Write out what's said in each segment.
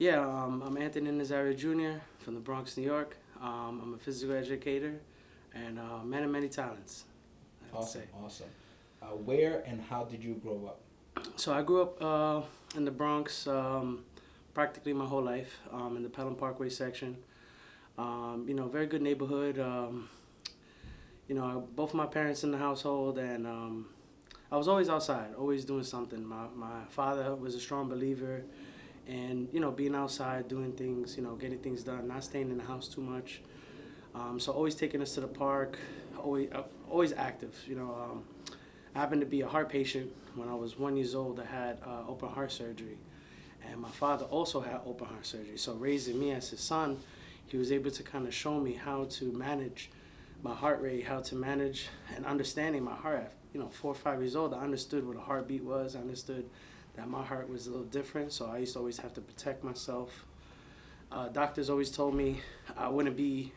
Yeah, I'm Anthony Nazario Jr. from the Bronx, New York. I'm a physical educator and man of many talents, I have to say. Awesome, awesome. Where and how did you grow up? So I grew up in the Bronx practically my whole life in the Pelham Parkway section. Very good neighborhood. Both my parents in the household, and I was always outside, always doing something. My father was a strong believer and being outside doing things, getting things done, not staying in the house too much. So always taking us to the park, always active. I happened to be a heart patient when I was 1 years old. I had open heart surgery, and my father also had open heart surgery. So raising me as his son, he was able to kind of show me how to manage my heart rate, how to manage and understanding my heart. At 4 or 5 years old, I understood what a heartbeat was. I understood that my heart was a little different, so I used to always have to protect myself. Doctors always told me I wouldn't be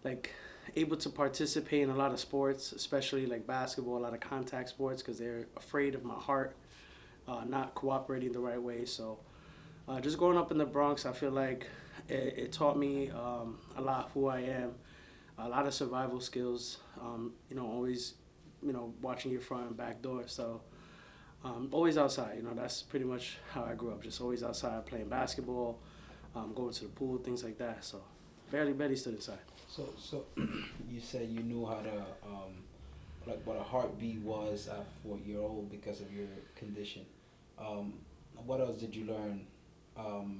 like able to participate in a lot of sports, especially like basketball, a lot of contact sports, because they're afraid of my heart not cooperating the right way. So just growing up in the Bronx, I feel like it taught me a lot who I am, a lot of survival skills. Always watching your front and back door. So always outside. That's pretty much how I grew up. Just always outside playing basketball, going to the pool, things like that. So barely stood inside. So you said you knew how to like what a heartbeat was at 4 year old because of your condition. Um, what else did you learn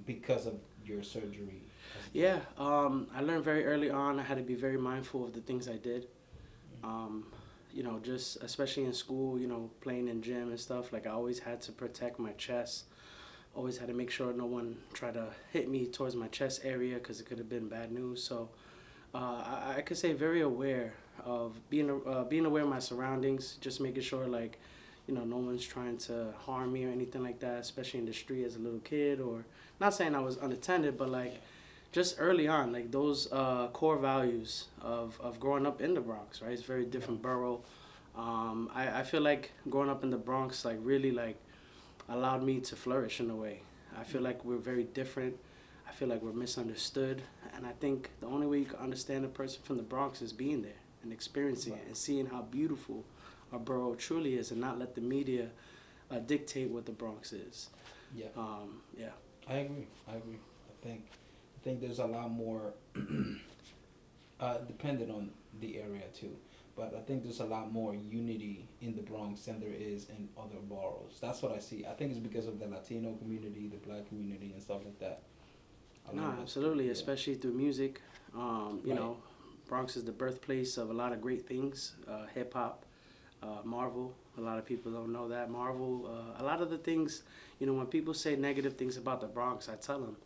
because of your surgery as a kid? Yeah, I learned very early on. I had to be very mindful of the things I did. Um, just especially in school, playing in gym and stuff. Like I always had to protect my chest. Always had to make sure no one tried to hit me towards my chest area because it could have been bad news. So I could say very aware of being aware of my surroundings, just making sure like, no one's trying to harm me or anything like that, especially in the street as a little kid. Or not saying I was unattended, but Yeah, like just early on, like those core values of growing up in the Bronx, right? It's a very right. different borough. I feel like growing up in the Bronx like really like allowed me to flourish in a way. I feel like we're very different. I feel like we're misunderstood, and I think the only way you can understand a person from the Bronx is being there and experiencing it Right. and seeing how beautiful our borough truly is, and not let the media dictate what the Bronx is. Yeah, Yeah. I agree. I agree. I think there's a lot more dependent on the area too. But I think there's a lot more unity in the Bronx than there is in other boroughs. That's what I see. I think it's because of the Latino community, the black community, and stuff like that. A lot No, of us, absolutely, yeah, especially through music. right, Bronx is the birthplace of a lot of great things, hip hop, Marvel. A lot of people don't know that. Marvel, a lot of the things, when people say negative things about the Bronx, I tell them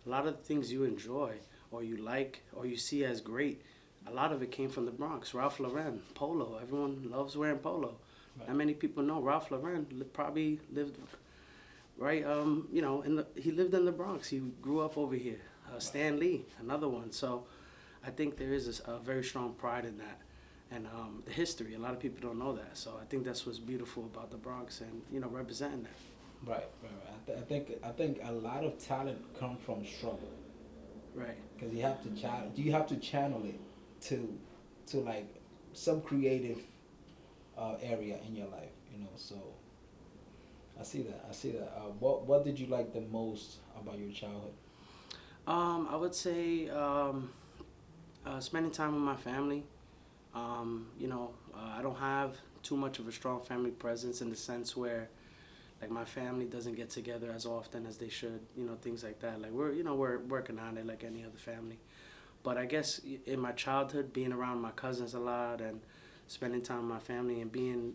a lot of the things you enjoy or you like or you see as great, a lot of it came from the Bronx. Ralph Lauren, polo. Everyone loves wearing polo. right, Not many people know Ralph Lauren probably lived right. He lived in the Bronx. He grew up over here. right, Stan Lee, another one. So I think there is a very strong pride in that, and the history. A lot of people don't know that. So I think that's what's beautiful about the Bronx, and representing that. right, right. Right. I think a lot of talent come from struggle Right. because you have to channel. You have to channel it to like some creative area in your life. So I see that. I see that. What did you like the most about your childhood? I would say spending time with my family. I don't have too much of a strong family presence in the sense where like my family doesn't get together as often as they should. Things like that. Like we're working on it like any other family. But I guess in my childhood, being around my cousins a lot and spending time with my family and being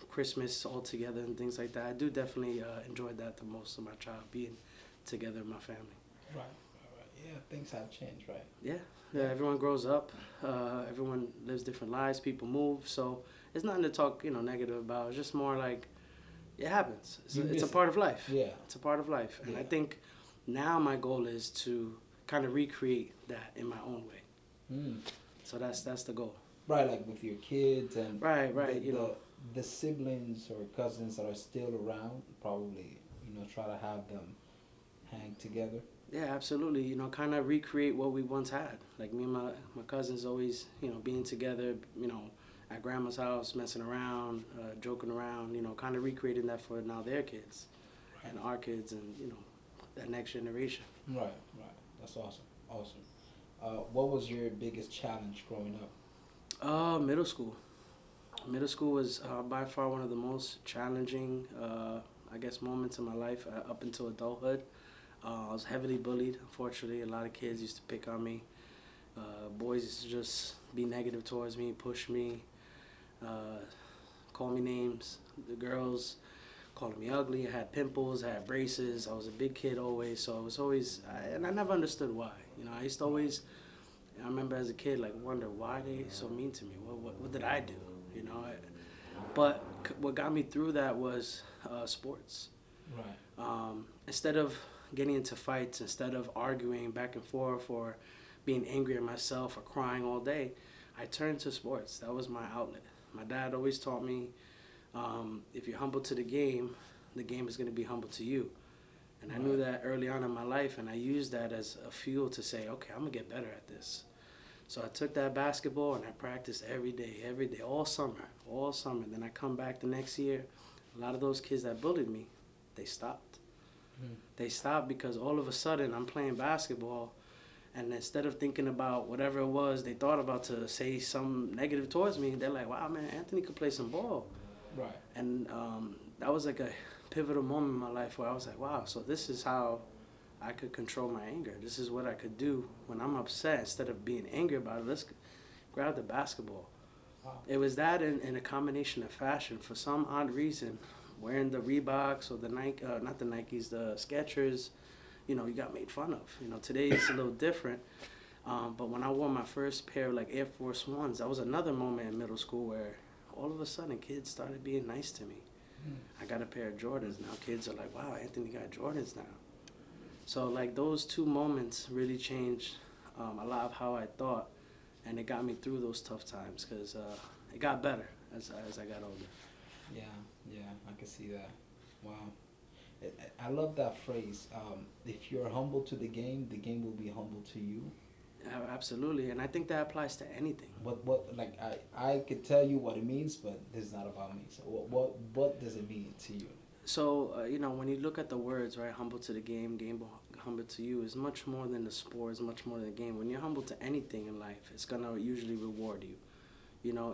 Christmas all together and things like that, I do definitely enjoy that the most of my child being together with my family. Right, right, right. Yeah, things have changed, right? Yeah, yeah. Yeah, Everyone grows up. Everyone lives different lives. People move. So it's nothing to talk negative about. It's just more like it happens. It's you it's a miss it. part of life. Yeah, It's a part of life, and I yeah. think now my goal is to kind of recreate that in my own way. Mm. So that's the goal. Right, like with your kids and Right, the right. the the siblings or cousins that are still around, probably try to have them together? Yeah, absolutely. Kind of recreate what we once had. Like me and my cousins always, being together, at grandma's house, messing around, joking around, kind of recreating that for now their kids and our kids and, that next generation. Right, right. That's awesome. Awesome. What was your biggest challenge growing up? Middle school. Middle school was by far one of the most challenging, I guess, moments in my life up until adulthood. I was heavily bullied, unfortunately. A lot of kids used to pick on me. Boys used to just be negative towards me, push me, uh, call me names. The girls calling me ugly. I had pimples, I had braces. I was a big kid always, so I was always, and I never understood why. I used to always, I remember as a kid, like, wonder why they so mean to me. What did I do? But what got me through that was sports. Right. Instead of getting into fights, instead of arguing back and forth or being angry at myself or crying all day, I turned to sports. That was my outlet. My dad always taught me, if you're humble to the game is going to be humble to you. And I knew that early on in my life, and I used that as a fuel to say, okay, I'm going to get better at this. So I took that basketball and I practiced every day, all summer. Then I come back the next year. A lot of those kids that bullied me, they stopped. They stopped because all of a sudden I'm playing basketball, and instead of thinking about whatever it was they thought about to say some negative towards me, they're like, wow, man, Anthony could play some ball. Right. And that was like a pivotal moment in my life where I was like, wow, so this is how I could control my anger. This is what I could do when I'm upset. Instead of being angry about it, let's grab the basketball. Wow. It was that in a combination of fashion. For some odd reason, wearing the Reeboks or the Nike, not the Nikes, the Skechers, you got made fun of. Today it's a little different. But when I wore my first pair of like Air Force Ones, that was another moment in middle school where all of a sudden kids started being nice to me. I got a pair of Jordans. Now kids are like, wow, Anthony got Jordans now. So like those two moments really changed a lot of how I thought, and it got me through those tough times because it got better as I got older. Yeah, I can see that. Wow. I love that phrase. If you're humble to the game will be humble to you. Absolutely, and I think that applies to anything. What like I could tell you what it means, but this is not about me. So what does it mean to you? So, when you look at the words, right, humble to the game humble to you, is much more than the sport, is much more than the game. When you're humble to anything in life, it's going to usually reward you.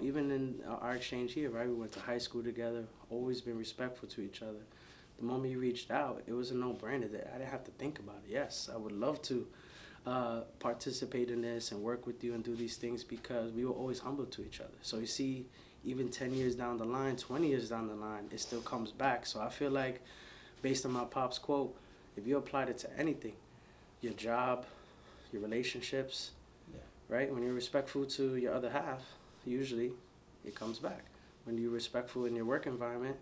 Even in our exchange here, right, we went to high school together, always been respectful to each other. The moment you reached out, it was a no-brainer that I didn't have to think about it. Yes, I would love to participate in this and work with you and do these things because we were always humble to each other. So you see, even 10 years down the line, 20 years down the line, it still comes back. So I feel like, based on my pop's quote, if you applied it to anything, your job, your relationships, right? When you're respectful to your other half, usually it comes back. When you're respectful in your work environment,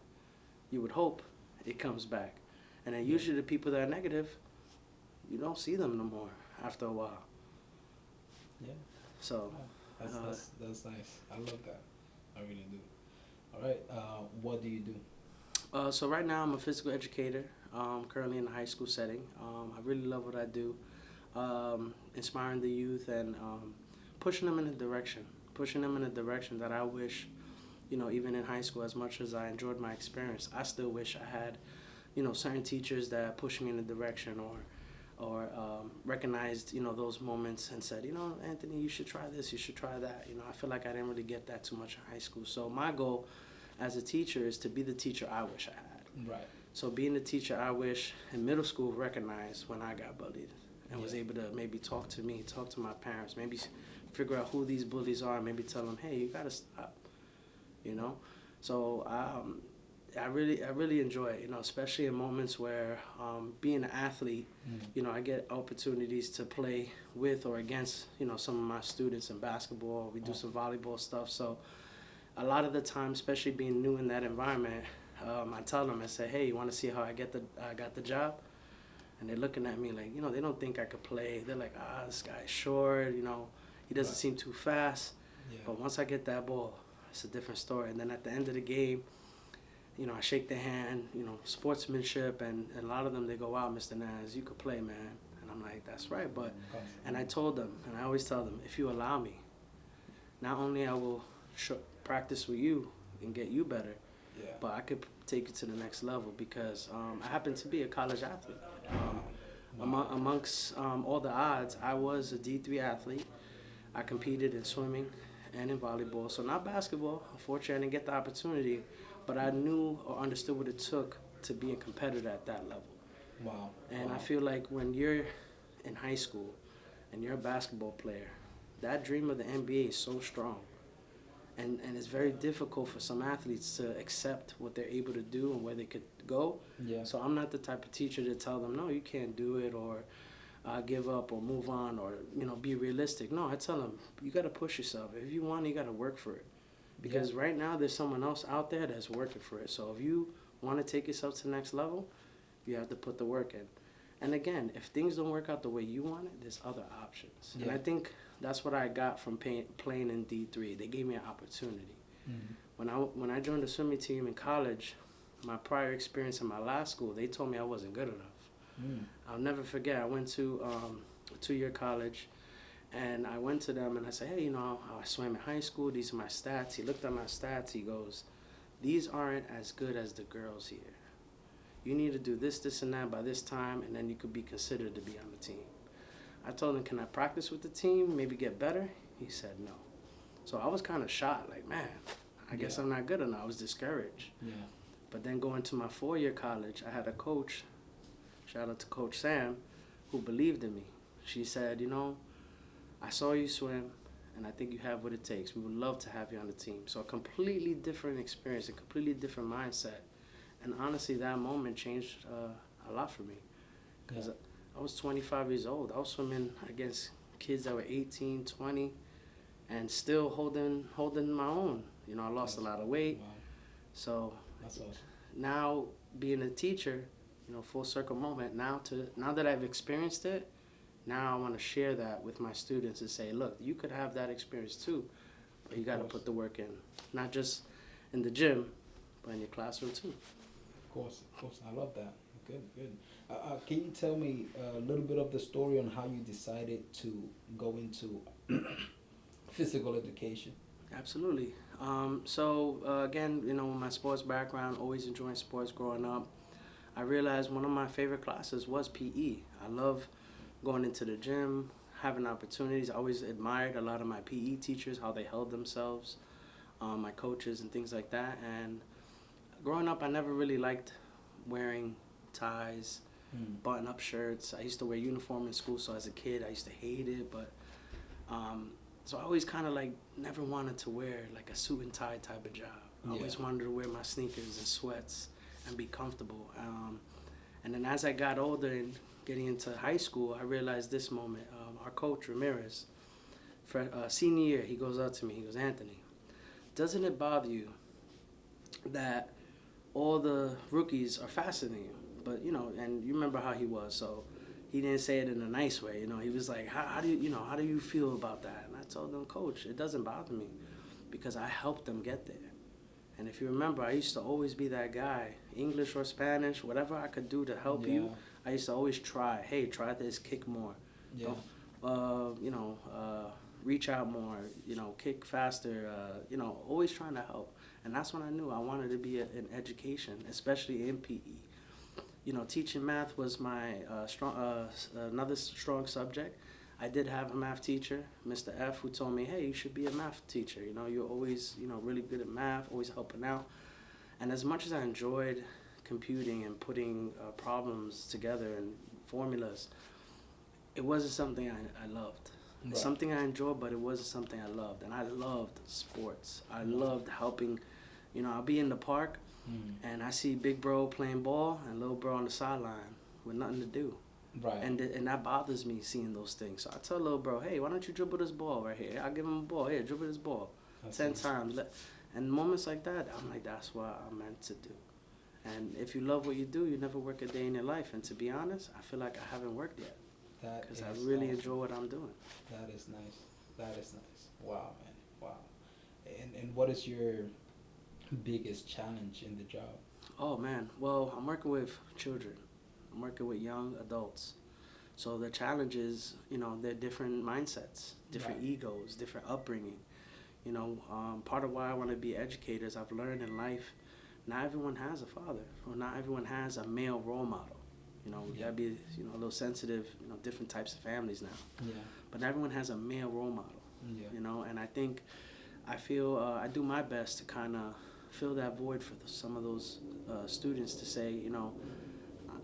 you would hope it comes back. And then usually the people that are negative, you don't see them no more after a while. Yeah. So that's nice. I love that. I really do. All right. What do you do? So right now I'm a physical educator, currently in a high school setting. I really love what I do, inspiring the youth and pushing them in a direction that I wish, even in high school, as much as I enjoyed my experience, I still wish I had, certain teachers that pushed me in a direction or recognized, those moments and said, Anthony, you should try this, you should try that. I feel like I didn't really get that too much in high school. So my goal as a teacher is to be the teacher I wish I had. Right. So being the teacher I wish in middle school recognized when I got bullied and was able to maybe talk to my parents, maybe figure out who these bullies are, maybe tell them, hey, you got to stop, So I really enjoy it, especially in moments where being an athlete, I get opportunities to play with or against, some of my students in basketball. We do some volleyball stuff. So a lot of the time, especially being new in that environment, I tell them, I say, hey, you want to see how I got the job? And they're looking at me like, they don't think I could play. They're like, this guy's short, he doesn't seem too fast. Yeah. But once I get that ball, it's a different story. And then at the end of the game, I shake their hand, sportsmanship, and a lot of them, they go, wow, Mr. Naz, you could play, man. And I'm like, that's right, but, and I told them, and I always tell them, if you allow me, not only I will practice with you and get you better, but I could take it to the next level because I happen to be a college athlete. Amongst all the odds, I was a D3 athlete. I competed in swimming and in volleyball, so not basketball. Unfortunately, I didn't get the opportunity, but I knew or understood what it took to be a competitor at that level. Wow. And wow. I feel like when you're in high school and you're a basketball player, that dream of the NBA is so strong. And it's very difficult for some athletes to accept what they're able to do and where they could go. Yeah. So I'm not the type of teacher to tell them, no, you can't do it, or give up, or move on, or be realistic. No, I tell them, you got to push yourself. If you want, you got to work for it. Because right now there's someone else out there that's working for it. So if you want to take yourself to the next level, you have to put the work in. And again, if things don't work out the way you want it, there's other options. Yeah. And I think that's what I got from playing in D3. They gave me an opportunity. Mm-hmm. When I joined the swimming team in college, my prior experience in my last school, they told me I wasn't good enough. Mm. I'll never forget, I went to a 2-year college, and I went to them and I said, hey, I swam in high school, these are my stats. He looked at my stats, he goes, these aren't as good as the girls here. You need to do this, this, and that by this time, and then you could be considered to be on the team. I told him, can I practice with the team, maybe get better? He said no. So I was kind of shocked, like, man, I guess I'm not good enough. I was discouraged. Yeah. But then going to my 4-year college, I had a coach, shout out to Coach Sam, who believed in me. She said, I saw you swim, and I think you have what it takes. We would love to have you on the team. So a completely different experience, a completely different mindset. And honestly, that moment changed a lot for me. Because I was 25 years old. I was swimming against kids that were 18, 20, and still holding my own. I lost a lot of weight. Wow. So that's awesome. Now being a teacher, full circle moment, now that I've experienced it, now I want to share that with my students and say, look, you could have that experience too, but you got to put the work in, not just in the gym, but in your classroom too. Of course. I love that. Good. Can you tell me a little bit of the story on how you decided to go into physical education? Absolutely. Again, with my sports background, always enjoying sports growing up, I realized one of my favorite classes was PE. I love going into the gym, having opportunities. I always admired a lot of my PE teachers, how they held themselves, my coaches and things like that. And growing up, I never really liked wearing ties, button-up shirts. I used to wear uniform in school, so as a kid, I used to hate it. But so I always kind of never wanted to wear like a suit and tie type of job. I always wanted to wear my sneakers and sweats and be comfortable. And then as I got older and getting into high school, I realized this moment. Our coach, Ramirez, for senior year, he goes up to me, he goes, Anthony, doesn't it bother you that all the rookies are faster than you? But, and you remember how he was, so he didn't say it in a nice way. He was like, how do you feel about that? And I told him, Coach, it doesn't bother me because I helped them get there. And if you remember, I used to always be that guy, English or Spanish, whatever I could do to help you, I used to always try. Hey, try this, kick more. Yeah. Reach out more, kick faster, always trying to help. And that's when I knew I wanted to be in education, especially in PE. Teaching math was my another strong subject. I did have a math teacher, Mr. F, who told me, hey, you should be a math teacher. You're always, really good at math, always helping out. And as much as I enjoyed computing and putting problems together and formulas, it wasn't something I loved. Right. It's something I enjoyed, but it wasn't something I loved. And I loved sports. I loved helping. I'll be in the park, and I see big bro playing ball and little bro on the sideline with nothing to do. Right. And that bothers me, seeing those things. So I tell little bro, hey, why don't you dribble this ball right here? I'll give him a ball. Here, dribble this ball 10 times. And moments like that, I'm like, that's what I'm meant to do. And if you love what you do, you never work a day in your life. And to be honest, I feel like I haven't worked yet. Because I really enjoy what I'm doing. That is nice. Wow, man. Wow. And what is your biggest challenge in the job? Oh man, well, I'm working with children. I'm working with young adults. So the challenge is, they're different mindsets, different Right. egos, different upbringing. Part of why I want to be educators, I've learned in life, not everyone has a father, or not everyone has a male role model. We Yeah. gotta be, a little sensitive. Different types of families now, Yeah. but not everyone has a male role model. Yeah. And I feel I do my best to kind of fill that void for some of those students to say,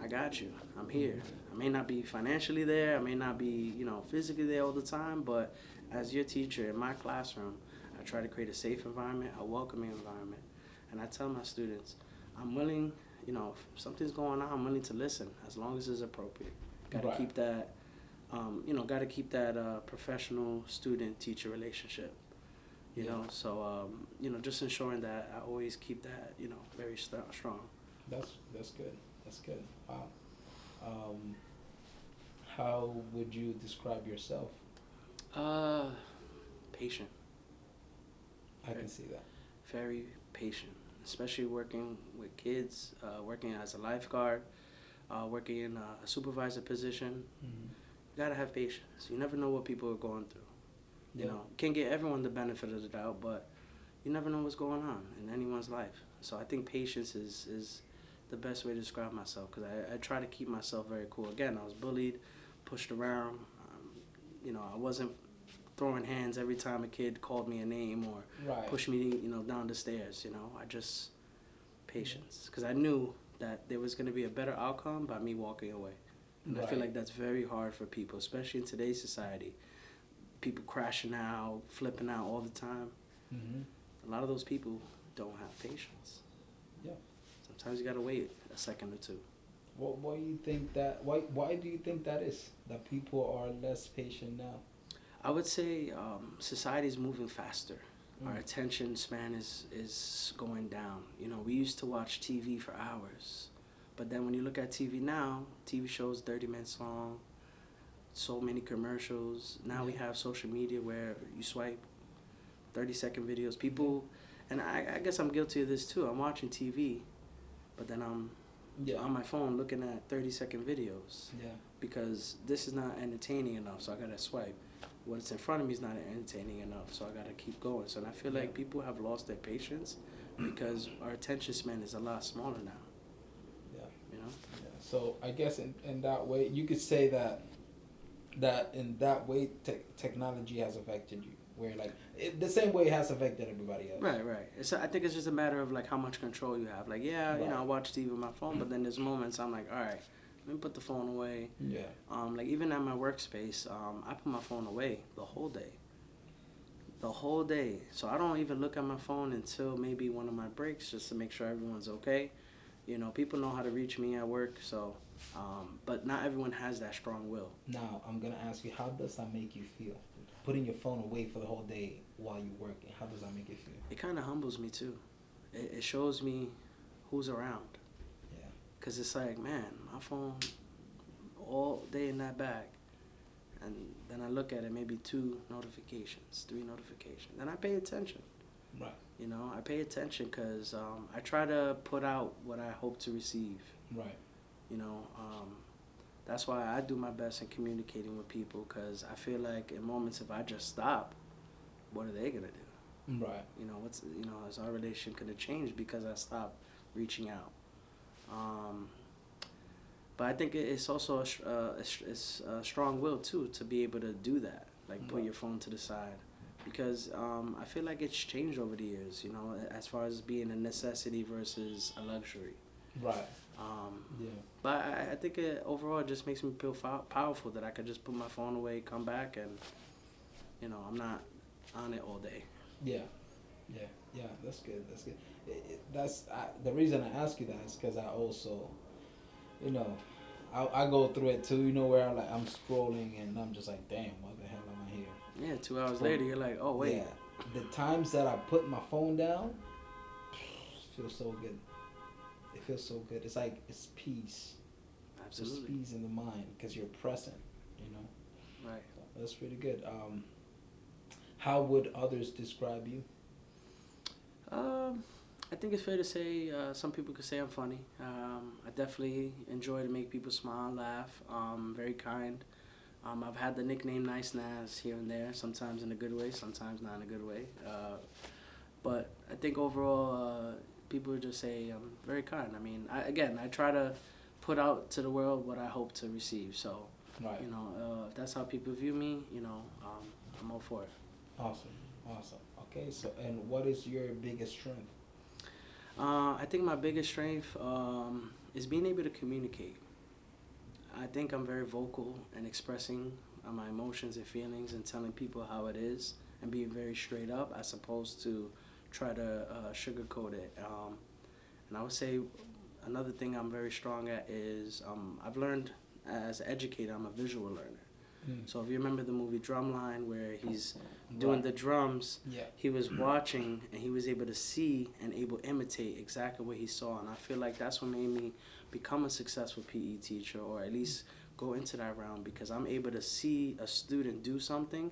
I got you. I'm here. I may not be financially there. I may not be, physically there all the time. But as your teacher in my classroom, I try to create a safe environment, a welcoming environment. And I tell my students, I'm willing, if something's going on, I'm willing to listen as long as it's appropriate. Got to Right. keep that, professional student-teacher relationship. Yeah. So just ensuring that I always keep that, very strong. That's good. That's good. Wow. Um, how would you describe yourself? Uh, Patient. I can see that. Very patient, especially working with kids, working as a lifeguard, working in a supervisor position. Mm-hmm. You gotta have patience. You never know what people are going through. Yeah. Can't get everyone the benefit of the doubt, but you never know what's going on in anyone's life. So I think patience is the best way to describe myself, because I try to keep myself very cool. Again, I was bullied, pushed around. I wasn't throwing hands every time a kid called me a name or Right. pushed me, down the stairs. I just patience, because I knew that there was going to be a better outcome by me walking away. And I feel Right. like that's very hard for people, especially in today's society. People crashing out, flipping out all the time. Mm-hmm. A lot of those people don't have patience. Yeah. Sometimes you gotta wait a second or two. Why do you think that? Why do you think that is? That people are less patient now? I would say society is moving faster. Our Mm. attention span is going down. We used to watch TV for hours, but then when you look at TV now, TV shows 30 minutes long, so many commercials. Now we Yeah. have social media where you swipe 30-second videos. People, and I guess I'm guilty of this too. I'm watching TV, but then I'm Yeah. on my phone looking at 30-second videos Yeah. because this is not entertaining enough, so I gotta swipe. What's in front of me is not entertaining enough, so I gotta keep going. So and I feel Yeah. like people have lost their patience because our attention span is a lot smaller now. Yeah. Yeah. So I guess in that way, you could say that in that way, technology has affected you. Where like the same way it has affected everybody else. Right. I think it's just a matter of like how much control you have. Like, yeah, Right. I watch TV with my phone, but then there's moments I'm like, all right, let me put the phone away. Yeah. Like even at my workspace, I put my phone away the whole day. The whole day. So I don't even look at my phone until maybe one of my breaks, just to make sure everyone's okay. People know how to reach me at work, so but not everyone has that strong will. Now I'm gonna ask you, how does that make you feel? Putting your phone away for the whole day while you're working, how does that make you feel? It kind of humbles me too. It shows me who's around. Yeah. Cause it's like, man, my phone all day in that bag, and then I look at it, maybe 2 notifications, 3 notifications. Then I pay attention. Right. I pay attention because I try to put out what I hope to receive. Right. That's why I do my best in communicating with people, because I feel like in moments if I just stop, what are they gonna do? Right. Is our relationship gonna change because I stopped reaching out? But I think it's also a strong will too to be able to do that, like put Right. your phone to the side, because I feel like it's changed over the years. As far as being a necessity versus a luxury. Right. Yeah. But I think overall it just makes me feel powerful that I could just put my phone away, come back, and I'm not on it all day. Yeah. Yeah. Yeah. That's good. That's good. The reason I ask you that is because I also, I go through it too. Where I'm scrolling and I'm just like, damn, what the hell am I here? Yeah, 2 hours later you're like, oh wait. Yeah. The times that I put my phone down, it feels so good. It feels so good. It's like it's peace. Absolutely. There's peace in the mind because you're present. Right. So that's pretty good. How would others describe you? I think it's fair to say some people could say I'm funny. I definitely enjoy to make people smile, laugh. Very kind. I've had the nickname Nice Naz here and there, sometimes in a good way, sometimes not in a good way. But I think overall, people would just say I'm very kind. I mean, I try to put out to the world what I hope to receive. So, Right. if that's how people view me, I'm all for it. Awesome. Awesome. Okay. So, and what is your biggest strength? I think my biggest strength is being able to communicate. I think I'm very vocal and expressing my emotions and feelings and telling people how it is and being very straight up as opposed to try to sugarcoat it. And I would say another thing I'm very strong at is I've learned as an educator, I'm a visual learner. Mm. So if you remember the movie Drumline where he's doing the drums, Yeah. he was watching and he was able to see and able to imitate exactly what he saw. And I feel like that's what made me become a successful PE teacher, or at least go into that realm, because I'm able to see a student do something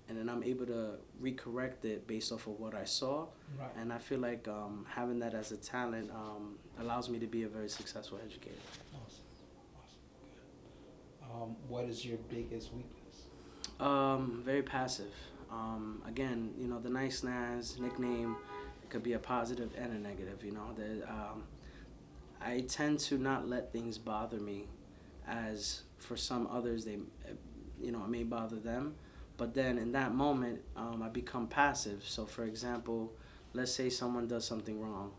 and then I'm able to recorrect it based off of what I saw. Right. And I feel like having that as a talent allows me to be a very successful educator. Awesome. Awesome. Good. What is your biggest weakness? Very passive. Again, the Nice Naz nickname, it could be a positive and a negative. I tend to not let things bother me, as for some others they, it may bother them. But then in that moment, I become passive. So for example, let's say someone does something wrong.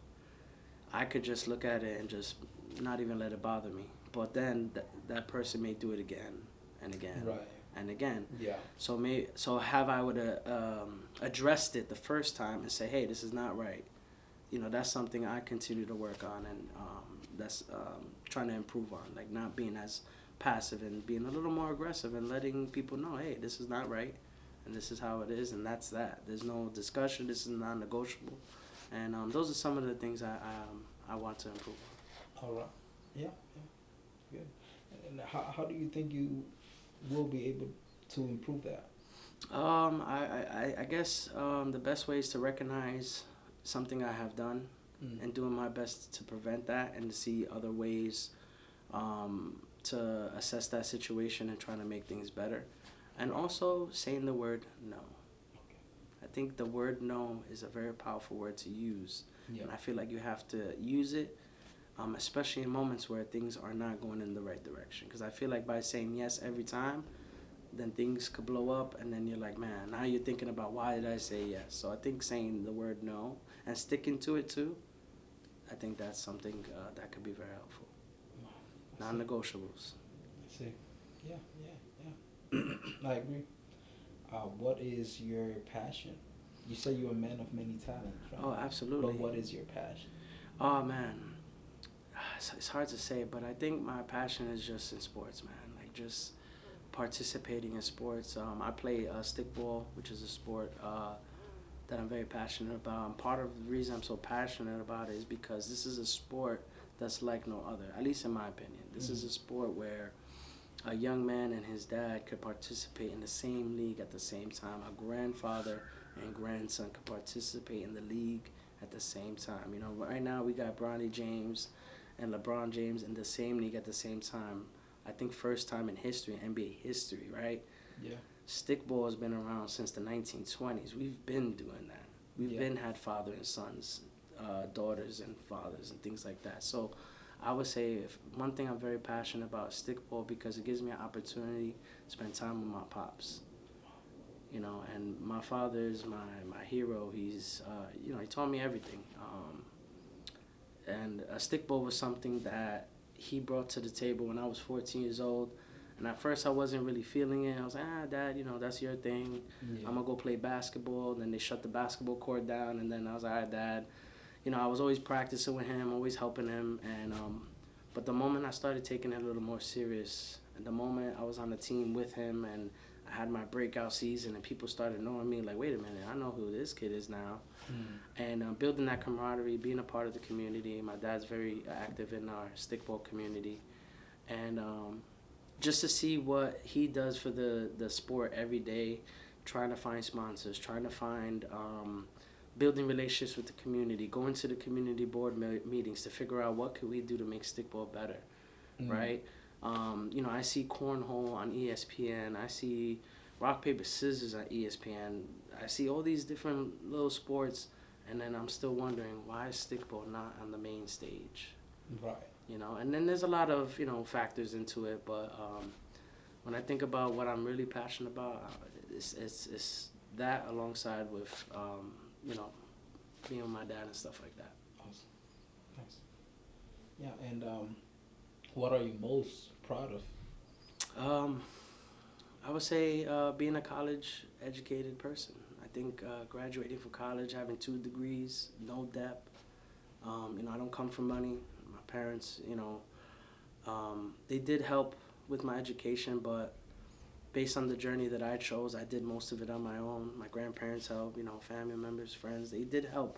I could just look at it and just not even let it bother me. But then that person may do it again and again. Right. And again. Yeah. So have I would have addressed it the first time and say, hey, this is not right. That's something I continue to work on, and that's trying to improve on, like not being as passive and being a little more aggressive and letting people know, hey, this is not right, and this is how it is, and that's that. There's no discussion. This is non-negotiable, and those are some of the things I want to improve on. All right. Yeah. Yeah. Good. And how do you think you will be able to improve that? I guess the best way is to recognize something I have done and doing my best to prevent that, and to see other ways to assess that situation and trying to make things better. And also saying the word no. Okay. I think the word no is a very powerful word to use. Yeah. And I feel like you have to use it, especially in moments where things are not going in the right direction. Because I feel like by saying yes every time, then things could blow up, and then you're like, man, now you're thinking about, why did I say yes? So I think saying the word no and sticking to it too, I think that's something that could be very helpful. Non-negotiables. I see. Yeah. I agree. What is your passion? You say you're a man of many talents, right? Oh, absolutely. But what is your passion? Oh, man. It's hard to say, but I think my passion is just in sports, man. Like just participating in sports. I play stickball, which is a sport that I'm very passionate about. And part of the reason I'm so passionate about it is because this is a sport that's like no other, at least in my opinion. This is a sport where a young man and his dad could participate in the same league at the same time. A grandfather and grandson could participate in the league at the same time. Right now we got Bronny James and LeBron James in the same league at the same time. I think first time in history, NBA history, right? Yeah. Stickball has been around since the 1920s. We've been doing that. We've been had father and sons, daughters and fathers and things like that. So I would say one thing I'm very passionate about is stickball, because it gives me an opportunity to spend time with my pops. And my father is my hero. He's, he taught me everything. And stickball was something that he brought to the table when I was 14 years old. And at first I wasn't really feeling it. I was like, Dad, that's your thing. Yeah. I'm going to go play basketball. Then they shut the basketball court down. And then I was like, all right, Dad. I was always practicing with him, always helping him. And but the moment I started taking it a little more serious, and the moment I was on the team with him and I had my breakout season and people started knowing me, like, wait a minute, I know who this kid is now. And building that camaraderie, being a part of the community. My dad's very active in our stickball community. And just to see what he does for the sport every day, trying to find sponsors, trying to find building relationships with the community, going to the community board meetings to figure out what could we do to make stickball better, right? I see cornhole on ESPN. I see rock paper scissors on ESPN. I see all these different little sports, and then I'm still wondering why is stickball not on the main stage? Right. And then there's a lot of factors into it, but when I think about what I'm really passionate about, it's that alongside with being with my dad and stuff like that. Awesome. Nice. Yeah, and what are you most proud of? I would say being a college educated person. I think graduating from college, having 2 degrees, no debt. I don't come from money. My parents, they did help with my education, but based on the journey that I chose, I did most of it on my own. My grandparents helped, family members, friends, they did help.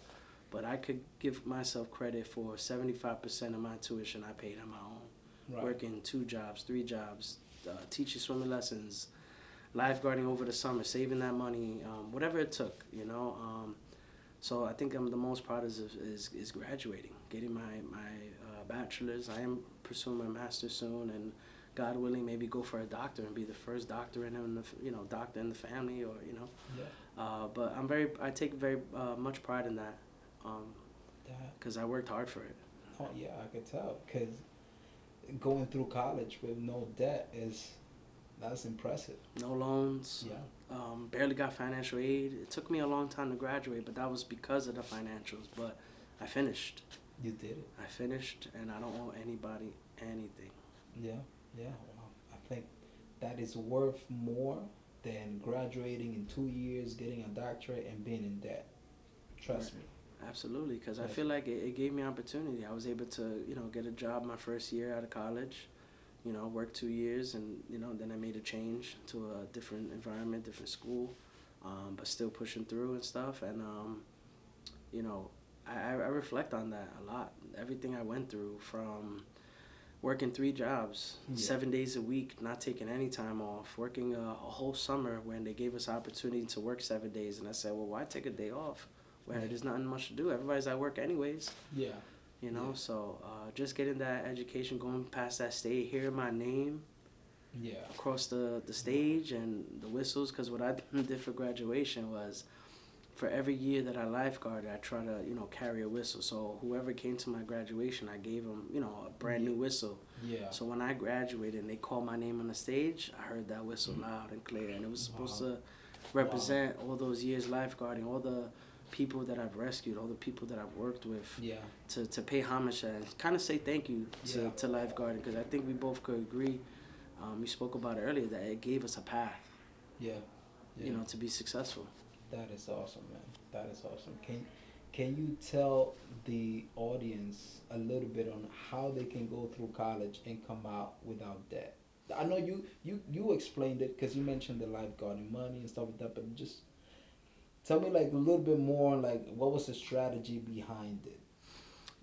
But I could give myself credit for 75% of my tuition I paid on my own. Right. Working 2 jobs, 3 jobs, teaching swimming lessons, lifeguarding over the summer, saving that money, whatever it took, So I think I'm the most proud is graduating, getting my bachelor's. I am pursuing my master's soon, and God willing, maybe go for a doctor and be the first doctor in the doctor in the family, or Yeah. But I take very much pride in that, because I worked hard for it. Oh yeah, I could tell. Because going through college with no debt that's impressive. No loans. Yeah. Barely got financial aid. It took me a long time to graduate, but that was because of the financials. But I finished. You did it. I finished, and I don't owe anybody anything. Yeah. Well, I think that is worth more than graduating in 2 years, getting a doctorate, and being in debt. Trust me. Absolutely, because I feel like it gave me opportunity. I was able to, get a job my first year out of college, work 2 years, and, then I made a change to a different environment, different school, but still pushing through and stuff. And, I reflect on that a lot. Everything I went through, from working 3 jobs, 7 days a week, not taking any time off, working a whole summer when they gave us opportunity to work 7 days. And I said, well, why take a day off when there's nothing much to do? Everybody's at work anyways. Yeah. So just getting that education, going past that stage, hearing my name across the stage and the whistles, because what I did for graduation was, for every year that I lifeguarded, I try to, carry a whistle. So whoever came to my graduation, I gave them, a brand new whistle. Yeah. So when I graduated and they called my name on the stage, I heard that whistle loud and clear. And it was supposed to represent all those years lifeguarding, all the people that I've rescued, all the people that I've worked with, to pay homage and kind of say thank you to lifeguarding, because I think we both could agree, we spoke about it earlier, that it gave us a path, to be successful. That is awesome, man. That is awesome. Can you tell the audience a little bit on how they can go through college and come out without debt? I know you explained it, because you mentioned the lifeguarding money and stuff like that, but just tell me like a little bit more, like what was the strategy behind it?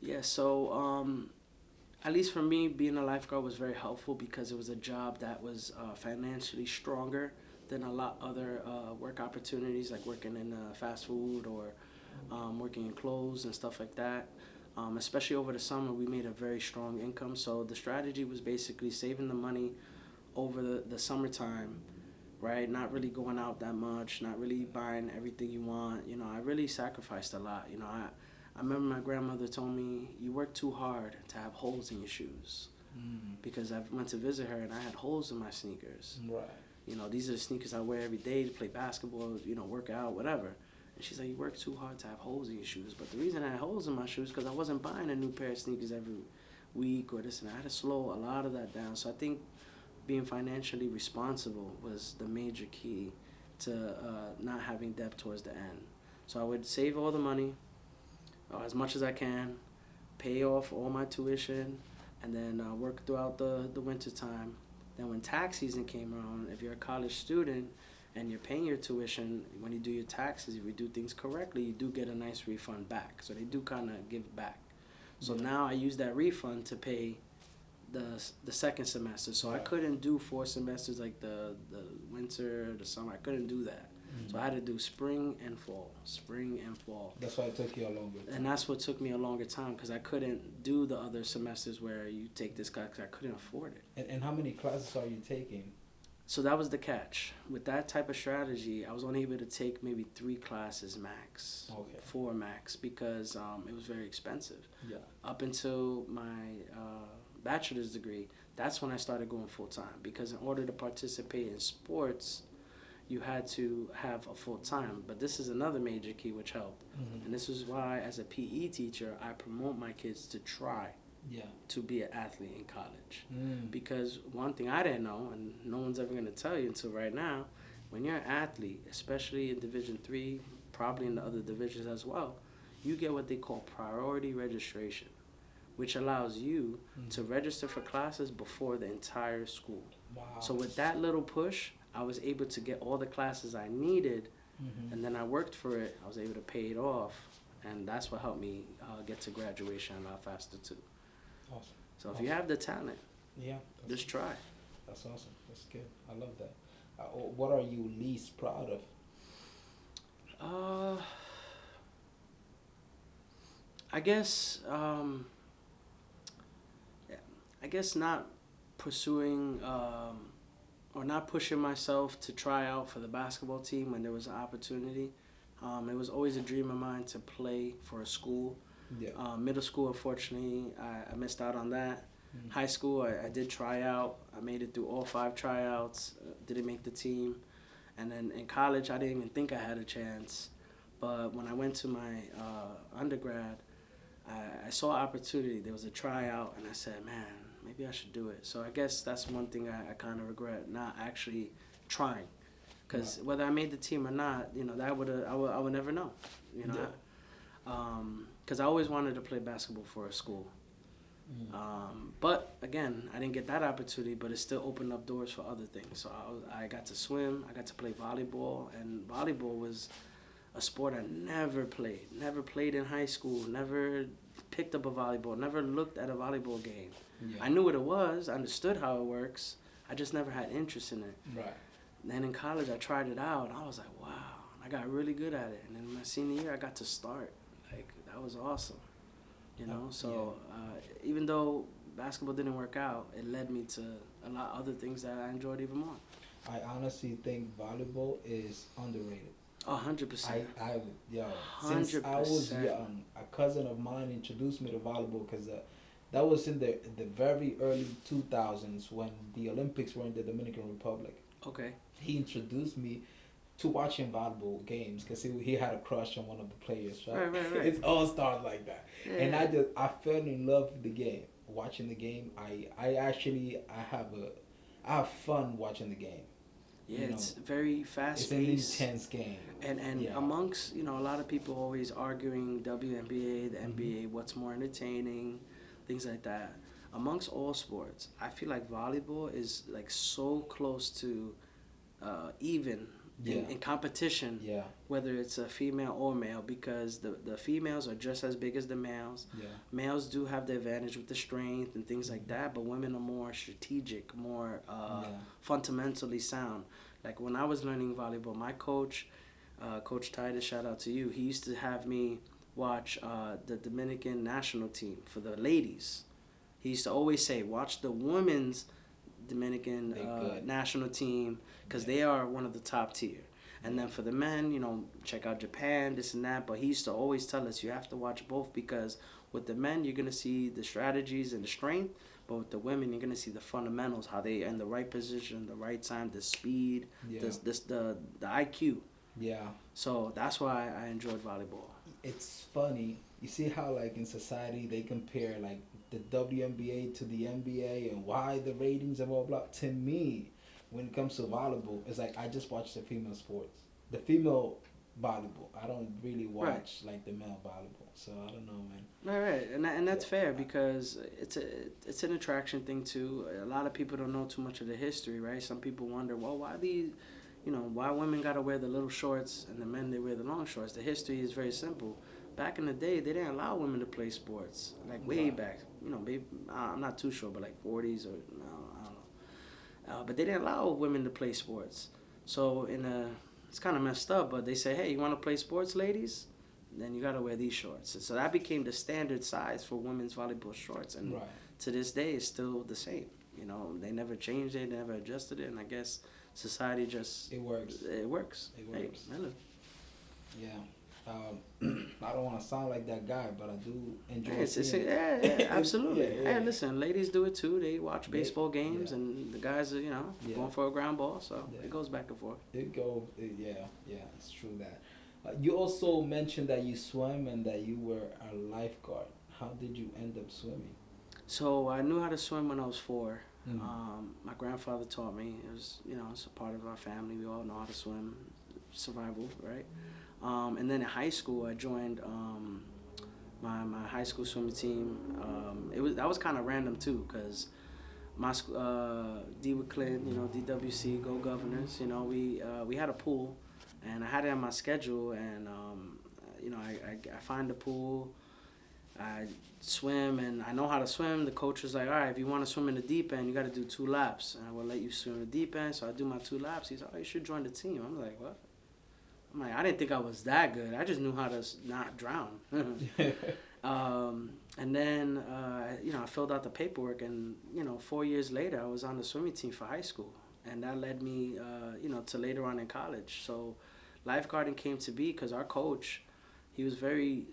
Yeah, so at least for me, being a lifeguard was very helpful, because it was a job that was financially stronger than a lot other work opportunities, like working in fast food or working in clothes and stuff like that. Especially over the summer, we made a very strong income. So the strategy was basically saving the money over the summertime, right? Not really going out that much, not really buying everything you want. I really sacrificed a lot. I remember my grandmother told me, you work too hard to have holes in your shoes. Because I went to visit her and I had holes in my sneakers. Right. These are the sneakers I wear every day to play basketball, work out, whatever. And she's like, you work too hard to have holes in your shoes. But the reason I had holes in my shoes is because I wasn't buying a new pair of sneakers every week or this and that. I had to slow a lot of that down. So I think being financially responsible was the major key to not having debt towards the end. So I would save all the money, as much as I can, pay off all my tuition, and then work throughout the winter time. Then when tax season came around, if you're a college student and you're paying your tuition, when you do your taxes, if you do things correctly, you do get a nice refund back. So they do kind of give back. So now I use that refund to pay the second semester. So I couldn't do 4 semesters like the winter, the summer. I couldn't do that. So I had to do spring and fall. That's why it took you a longer time. And that's what took me a longer time because I couldn't do the other semesters where you take this class 'cause I couldn't afford it. And how many classes are you taking? So that was the catch. With that type of strategy, I was only able to take maybe 3 classes max, Okay. 4 max, because it was very expensive. Yeah. Up until my bachelor's degree, that's when I started going full time because in order to participate in sports, you had to have a full time. But this is another major key which helped. Mm-hmm. And this is why, as a PE teacher, I promote my kids to try Yeah. to be an athlete in college. Mm. Because one thing I didn't know, and no one's ever going to tell you until right now, when you're an athlete, especially in Division III, probably in the other divisions as well, you get what they call priority registration, which allows you to register for classes before the entire school. Wow. So with that little push, I was able to get all the classes I needed, and then I worked for it. I was able to pay it off, and that's what helped me get to graduation a lot faster too. Awesome. So if you have the talent, Yeah. just try. That's awesome. That's good. I love that. What are you least proud of? I guess not pursuing or not pushing myself to try out for the basketball team when there was an opportunity. It was always a dream of mine to play for a school. Yeah. Middle school, unfortunately, I missed out on that. High school, I did try out. I made it through all 5 tryouts. Didn't make the team. And then in college, I didn't even think I had a chance. But when I went to my undergrad, I saw an opportunity. There was a tryout, and I said, man, maybe I should do it. So I guess that's one thing I kind of regret, not actually trying. Because whether I made the team or not, that I would never know. Because I always wanted to play basketball for a school. But again, I didn't get that opportunity, but it still opened up doors for other things. So I got to swim, I got to play volleyball, and volleyball was a sport I never played in high school, never picked up a volleyball, never looked at a volleyball game. Yeah. I knew what it was, I understood how it works, I just never had interest in it. Right. Then in college, I tried it out, and I was like, wow, I got really good at it. And then my senior year, I got to start. Like, that was awesome. So even though basketball didn't work out, it led me to a lot of other things that I enjoyed even more. I honestly think volleyball is underrated. 100%. Since I was young, a cousin of mine introduced me to volleyball because that was in the very early 2000s when the Olympics were in the Dominican Republic. Okay. He introduced me to watching volleyball games because he had a crush on one of the players, right? Right. It's all starts like that. Yeah. And I fell in love with the game. Watching the game, I have fun watching the game. Yeah, it's very fast paced. paced. It's an intense game. And amongst, a lot of people always arguing WNBA, the NBA, what's more entertaining, things like that. Amongst all sports, I feel like volleyball is like so close to even in competition, whether it's a female or male, because the females are just as big as the males. Yeah. Males do have the advantage with the strength and things like that, but women are more strategic, more fundamentally sound. Like when I was learning volleyball, my coach, Coach Titus, shout out to you, he used to have me watch the Dominican national team for the ladies. He used to always say, watch the women's Dominican national team because they are one of the top tier. And then for the men, check out Japan, this and that. But he used to always tell us you have to watch both because with the men, you're going to see the strategies and the strength. But with the women, you're going to see the fundamentals, how they in the right position, the right time, the speed, the IQ. Yeah. So that's why I enjoyed volleyball. It's funny. You see how like in society they compare like the WNBA to the NBA and why the ratings and blah blah. To me, when it comes to volleyball, it's like I just watch the female sports, the female volleyball. I don't really watch like the male volleyball. So I don't know, man. Right, and that's fair because it's an attraction thing too. A lot of people don't know too much of the history, right? Some people wonder, well, why why women gotta wear the little shorts and the men they wear the long shorts? The history is very simple. Back in the day, they didn't allow women to play sports. Like way back, I'm not too sure, but like 40s or I don't know. But they didn't allow women to play sports. So in the it's kind of messed up, but they say, hey, you want to play sports, ladies? Then you got to wear these shorts. And so that became the standard size for women's volleyball shorts. And Right. to this day, it's still the same. You know, they never changed it, never adjusted it. And I guess society just... It works. It works. It works. Hey, hello. Yeah. I don't want to sound like that guy, but I do enjoy Yeah, absolutely. Yeah. Hey, listen, ladies do it too. They watch baseball games, yeah. and the guys are, you know, Yeah. going for a ground ball. So Yeah. it goes back and forth. Yeah, it's true that. You also mentioned that you swim and that you were a lifeguard. How did you end up swimming? So I knew how to swim when I was 4. Mm. My grandfather taught me. It was, you know, it's a part of our family. We all know how to swim, survival, right? And then in high school, I joined my high school swimming team. That was kind of random too, because my DeWitt Clinton, you know, DWC, Go Governors. You know, we had a pool, and I had it on my schedule, and you know, I find the pool. I swim, and I know how to swim. The coach was like, all right, if you want to swim in the deep end, you got to do 2 laps. And I will let you swim in the deep end. So I do my 2 laps. He's like, oh, you should join the team. I'm like, what? I'm like, I didn't think I was that good. I just knew how to not drown. And then, you know, I filled out the paperwork. And, you know, 4 years later, I was on the swimming team for high school. And that led me, you know, to later on in college. So lifeguarding came to be because our coach... He was very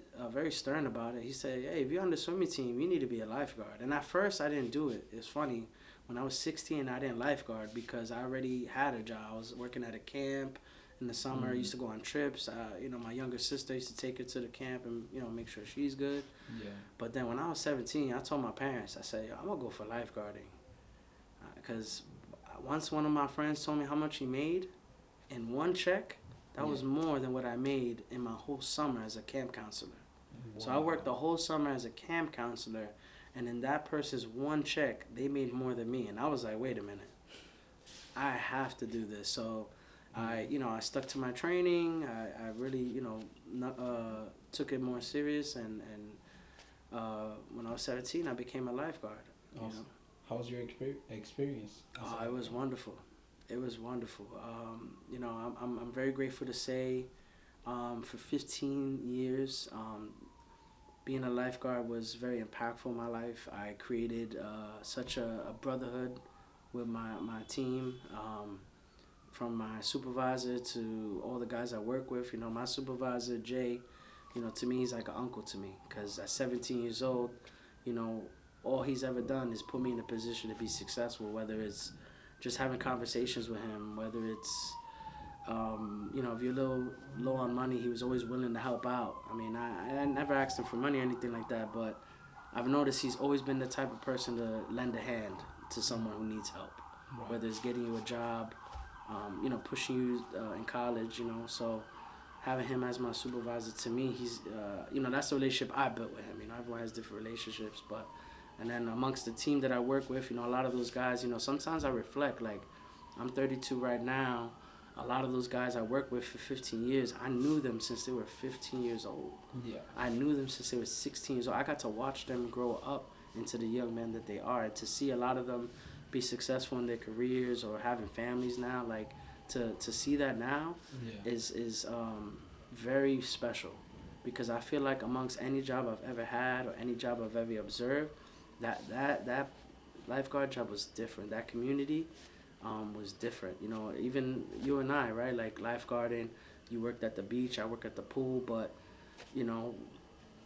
stern about it. He said, hey, if you're on the swimming team, you need to be a lifeguard. And at first, I didn't do it. It's funny. When I was 16, I didn't lifeguard because I already had a job. I was working at a camp in the summer. Mm-hmm. I used to go on trips. You know, my younger sister used to take her to the camp and, you know, make sure she's good. Yeah. But then when I was 17, I told my parents, I said, I'm going to go for lifeguarding. Because once one of my friends told me how much he made in one check, that was more than what I made in my whole summer as a camp counselor. Wow. So I worked the whole summer as a camp counselor, and in that person's one check, they made more than me. And I was like, wait a minute, I have to do this. So I stuck to my training. I really, you know, took it more serious. And when I was 17, I became a lifeguard. Awesome. You know? How was your experience? Oh, it was wonderful. It was wonderful. You know, I'm very grateful to say, for 15 years, being a lifeguard was very impactful in my life. I created such a brotherhood with my team, from my supervisor to all the guys I work with. You know, my supervisor, Jay, you know, to me, he's like an uncle to me, because at 17 years old, you know, all he's ever done is put me in a position to be successful, whether it's just having conversations with him, whether it's, you know, if you're a little low on money, he was always willing to help out. I mean, I never asked him for money or anything like that, but I've noticed he's always been the type of person to lend a hand to someone who needs help, Right. whether it's getting you a job, you know, pushing you in college, you know. So having him as my supervisor, to me, he's, you know, that's the relationship I built with him. You know, everyone has different relationships, but... And then amongst the team that I work with, you know, a lot of those guys, you know, sometimes I reflect, like, I'm 32 right now. A lot of those guys I worked with for 15 years, I knew them since they were 15 years old. Yeah. I knew them since they were 16 years old. I got to watch them grow up into the young men that they are. To see a lot of them be successful in their careers or having families now, like, to see that now is very special. Because I feel like amongst any job I've ever had or any job I've ever observed, that lifeguard job was different. That community was different. You know, even you and I, right? Like lifeguarding, you worked at the beach, I work at the pool, but, you know,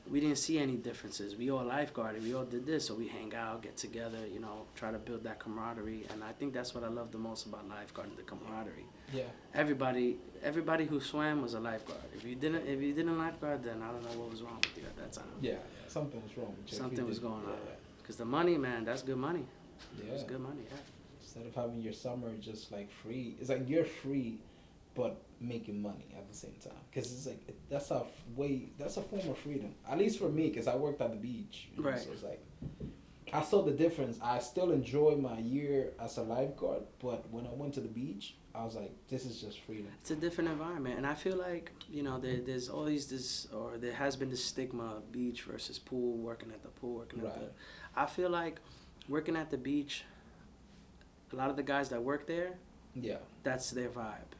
we didn't see any differences. We all lifeguarded, we all did this, so we hang out, get together, you know, try to build that camaraderie. And I think that's what I love the most about lifeguarding, the camaraderie. Yeah. Everybody who swam was a lifeguard. If you didn't lifeguard, then I don't know what was wrong with you at that time. Yeah, something was wrong with you. Something was going on. Because the money, man, that's good money. Yeah. It's good money, yeah. Instead of having your summer just like free, it's like you're free, but making money at the same time. Because it's like, that's a form of freedom. At least for me, because I worked at the beach. You know? Right. So it's like, I saw the difference. I still enjoy my year as a lifeguard, but when I went to the beach, I was like, this is just freedom. It's a different environment. And I feel like, you know, there's always this, or there has been this stigma of beach versus pool, working at the pool, working at the... I feel like working at the beach, a lot of the guys that work there, yeah, that's their vibe.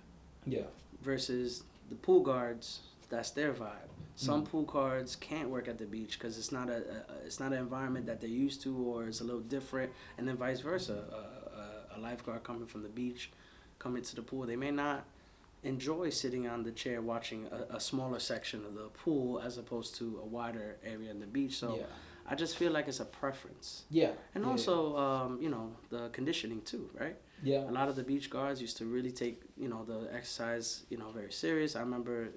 Yeah. versus the pool guards, that's their vibe. Some Mm. pool guards can't work at the beach because it's not an environment that they're used to, or it's a little different, and then vice versa. A lifeguard coming from the beach, coming to the pool, they may not enjoy sitting on the chair watching a smaller section of the pool as opposed to a wider area in the beach. So Yeah. I just feel like it's a preference. Yeah. And Yeah. also, the conditioning too, right? Yeah. A lot of the beach guards used to really take, the exercise, very serious. I remember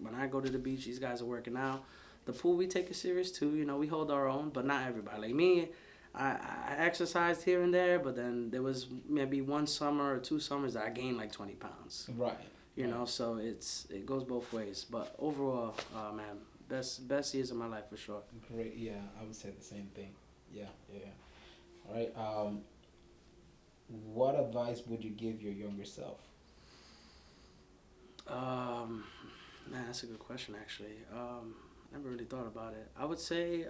when I go to the beach, these guys are working out. The pool, we take it serious too. We hold our own, but not everybody. Like me, I exercised here and there, but then there was maybe one summer or 2 summers that I gained like 20 pounds. Right. So it goes both ways. But overall, man, best years of my life for sure. Great. Yeah, I would say the same thing. Yeah. Yeah. All right. What advice would you give your younger self? Man, that's a good question actually. Never really thought about it. I would say,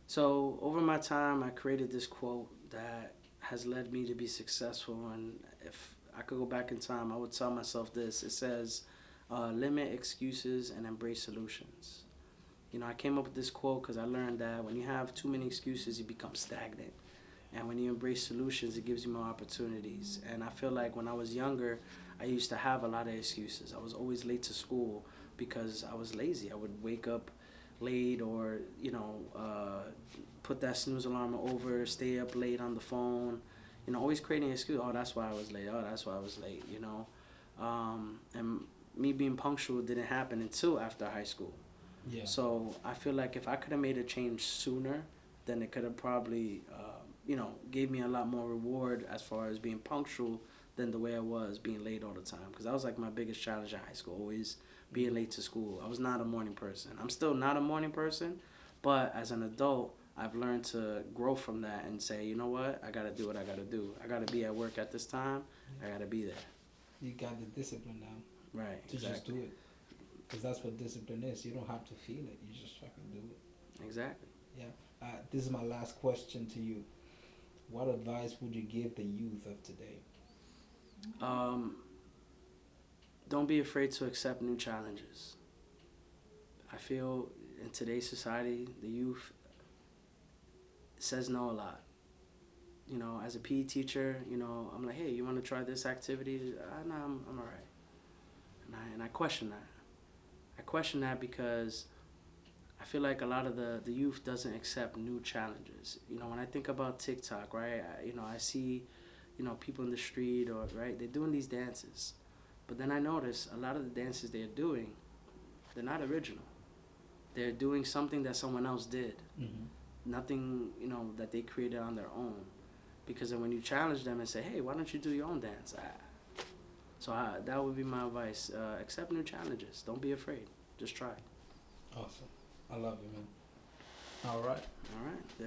so over my time, I created this quote that has led me to be successful. And if I could go back in time, I would tell myself this. It says, limit excuses and embrace solutions. I came up with this quote because I learned that when you have too many excuses, you become stagnant. And when you embrace solutions, it gives you more opportunities. And I feel like when I was younger, I used to have a lot of excuses. I was always late to school because I was lazy. I would wake up late, or put that snooze alarm over, stay up late on the phone, always creating an excuse. Oh, that's why I was late. Oh, that's why I was late. And me being punctual didn't happen until after high school. Yeah. So I feel like if I could have made a change sooner, then it could have probably gave me a lot more reward as far as being punctual than the way I was being late all the time. Because that was like my biggest challenge in high school, always being late to school. I was not a morning person. I'm still not a morning person, but as an adult, I've learned to grow from that and say, you know what, I gotta do what I gotta do. I gotta be at work at this time. I gotta be there. You got the discipline now Right. to Exactly. just do it, because that's what discipline is. You don't have to feel it. You just fucking do it. Exactly. Yeah. This is my last question to you. What advice would you give the youth of today? Don't be afraid to accept new challenges. I feel in today's society, the youth says no a lot. As a PE teacher, I'm like, hey, you want to try this activity? No, I'm all right. And I question that. I question that because I feel like a lot of the youth doesn't accept new challenges. When I think about TikTok, right, I see, people in the street, or, right, they're doing these dances. But then I notice a lot of the dances they're doing, they're not original. They're doing something that someone else did. Mm-hmm. Nothing, that they created on their own. Because then when you challenge them and say, hey, why don't you do your own dance? That would be my advice. Accept new challenges. Don't be afraid. Just try. Awesome. I love you, man. All right. All right.